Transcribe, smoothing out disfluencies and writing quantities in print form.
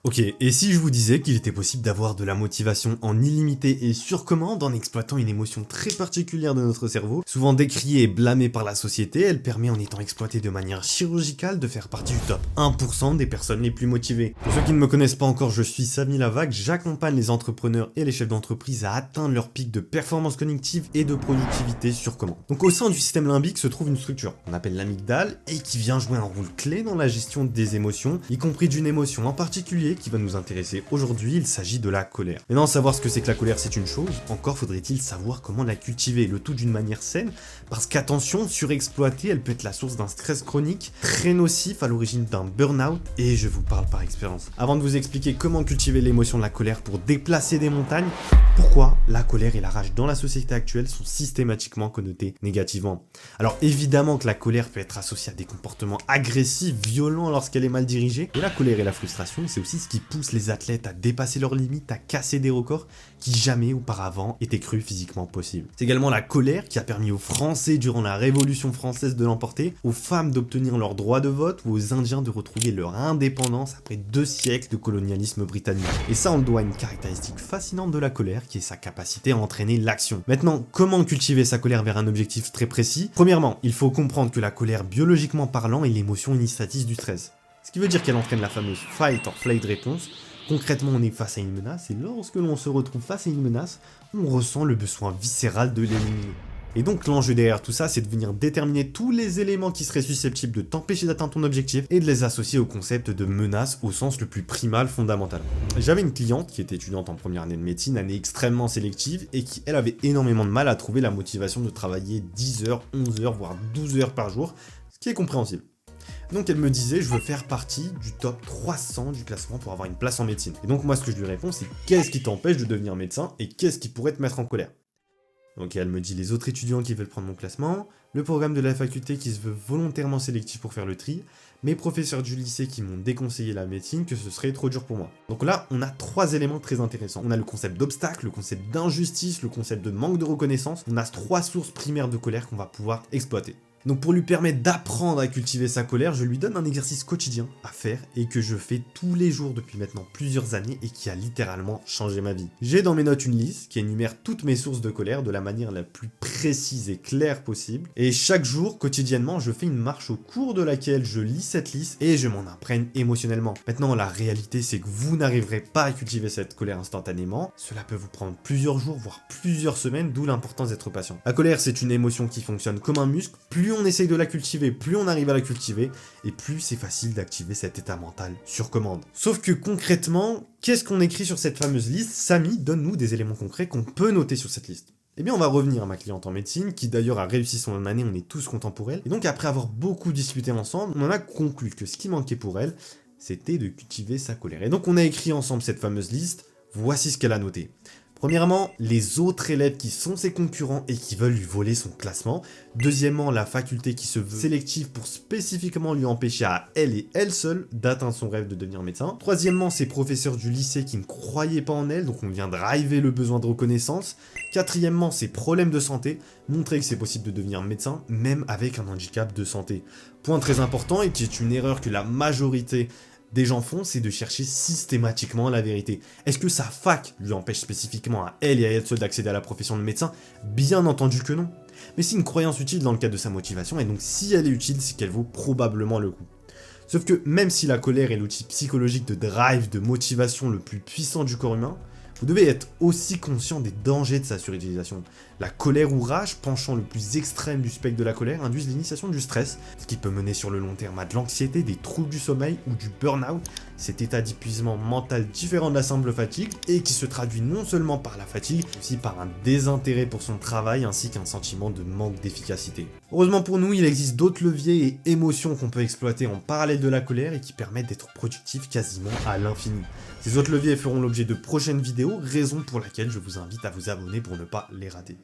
Ok, et si je vous disais qu'il était possible d'avoir de la motivation en illimité et sur commande en exploitant une émotion très particulière de notre cerveau, souvent décriée et blâmée par la société, elle permet en étant exploitée de manière chirurgicale de faire partie du top 1% des personnes les plus motivées. Pour ceux qui ne me connaissent pas encore, je suis Samy Lavac, j'accompagne les entrepreneurs et les chefs d'entreprise à atteindre leur pic de performance cognitive et de productivité sur commande. Donc au sein du système limbique se trouve une structure qu'on appelle l'amygdale et qui vient jouer un rôle clé dans la gestion des émotions, y compris d'une émotion en particulier qui va nous intéresser aujourd'hui, il s'agit de la colère. Maintenant, savoir ce que c'est que la colère, c'est une chose, encore faudrait-il savoir comment la cultiver, le tout d'une manière saine, parce qu'attention, surexploitée, elle peut être la source d'un stress chronique, très nocif à l'origine d'un burn-out, et je vous parle par expérience. Avant de vous expliquer comment cultiver l'émotion de la colère pour déplacer des montagnes, pourquoi la colère et la rage dans la société actuelle sont systématiquement connotées négativement. Alors évidemment que la colère peut être associée à des comportements agressifs, violents lorsqu'elle est mal dirigée, et la colère et la frustration, c'est aussi ce qui pousse les athlètes à dépasser leurs limites, à casser des records qui jamais auparavant étaient crus physiquement possibles. C'est également la colère qui a permis aux Français durant la Révolution française de l'emporter, aux femmes d'obtenir leur droit de vote ou aux Indiens de retrouver leur indépendance après 2 siècles de colonialisme britannique. Et ça on le doit à une caractéristique fascinante de la colère qui est sa capacité à entraîner l'action. Maintenant, comment cultiver sa colère vers un objectif très précis? Premièrement, il faut comprendre que la colère biologiquement parlant est l'émotion initiatrice du stress. Ce qui veut dire qu'elle entraîne la fameuse fight or flight réponse. Concrètement, on est face à une menace et lorsque l'on se retrouve face à une menace, on ressent le besoin viscéral de l'éliminer. Et donc l'enjeu derrière tout ça, c'est de venir déterminer tous les éléments qui seraient susceptibles de t'empêcher d'atteindre ton objectif et de les associer au concept de menace au sens le plus primal fondamental. J'avais une cliente qui était étudiante en première année de médecine, année extrêmement sélective, et qui elle avait énormément de mal à trouver la motivation de travailler 10 heures, 11 heures, voire 12 heures par jour, ce qui est compréhensible. Donc elle me disait, je veux faire partie du top 300 du classement pour avoir une place en médecine. Et donc moi ce que je lui réponds, c'est qu'est-ce qui t'empêche de devenir médecin et qu'est-ce qui pourrait te mettre en colère? Donc elle me dit les autres étudiants qui veulent prendre mon classement, le programme de la faculté qui se veut volontairement sélectif pour faire le tri, mes professeurs du lycée qui m'ont déconseillé la médecine, que ce serait trop dur pour moi. Donc là, on a 3 éléments très intéressants. On a le concept d'obstacle, le concept d'injustice, le concept de manque de reconnaissance. On a 3 sources primaires de colère qu'on va pouvoir exploiter. Donc pour lui permettre d'apprendre à cultiver sa colère, je lui donne un exercice quotidien à faire et que je fais tous les jours depuis maintenant plusieurs années et qui a littéralement changé ma vie. J'ai dans mes notes une liste qui énumère toutes mes sources de colère de la manière la plus précise et claire possible. Et chaque jour, quotidiennement, je fais une marche au cours de laquelle je lis cette liste et je m'en imprègne émotionnellement. Maintenant, la réalité, c'est que vous n'arriverez pas à cultiver cette colère instantanément. Cela peut vous prendre plusieurs jours, voire plusieurs semaines, d'où l'importance d'être patient. La colère, c'est une émotion qui fonctionne comme un muscle. Plus on essaye de la cultiver, plus on arrive à la cultiver, et plus c'est facile d'activer cet état mental sur commande. Sauf que concrètement, qu'est-ce qu'on écrit sur cette fameuse liste? Samy, donne-nous des éléments concrets qu'on peut noter sur cette liste. Eh bien, on va revenir à ma cliente en médecine, qui d'ailleurs a réussi son année, on est tous contents pour elle. Et donc, après avoir beaucoup discuté ensemble, on en a conclu que ce qui manquait pour elle, c'était de cultiver sa colère. Et donc, on a écrit ensemble cette fameuse liste, voici ce qu'elle a noté. Premièrement, les autres élèves qui sont ses concurrents et qui veulent lui voler son classement. Deuxièmement, la faculté qui se veut sélective pour spécifiquement lui empêcher à elle et elle seule d'atteindre son rêve de devenir médecin. Troisièmement, ses professeurs du lycée qui ne croyaient pas en elle, donc on vient driver le besoin de reconnaissance. Quatrièmement, ses problèmes de santé, montrer que c'est possible de devenir médecin, même avec un handicap de santé. Point très important et qui est une erreur que la majorité des gens font, c'est de chercher systématiquement la vérité. Est-ce que sa fac lui empêche spécifiquement à elle et à elle seule d'accéder à la profession de médecin? Bien entendu que non. Mais c'est une croyance utile dans le cadre de sa motivation, et donc si elle est utile, c'est qu'elle vaut probablement le coup. Sauf que même si la colère est l'outil psychologique de drive, de motivation le plus puissant du corps humain, vous devez être aussi conscient des dangers de sa surutilisation. La colère ou rage, penchant le plus extrême du spectre de la colère, induisent l'initiation du stress, ce qui peut mener sur le long terme à de l'anxiété, des troubles du sommeil ou du burn-out, cet état d'épuisement mental différent de la simple fatigue et qui se traduit non seulement par la fatigue, mais aussi par un désintérêt pour son travail ainsi qu'un sentiment de manque d'efficacité. Heureusement pour nous, il existe d'autres leviers et émotions qu'on peut exploiter en parallèle de la colère et qui permettent d'être productifs quasiment à l'infini. Ces autres leviers feront l'objet de prochaines vidéos, raison pour laquelle je vous invite à vous abonner pour ne pas les rater.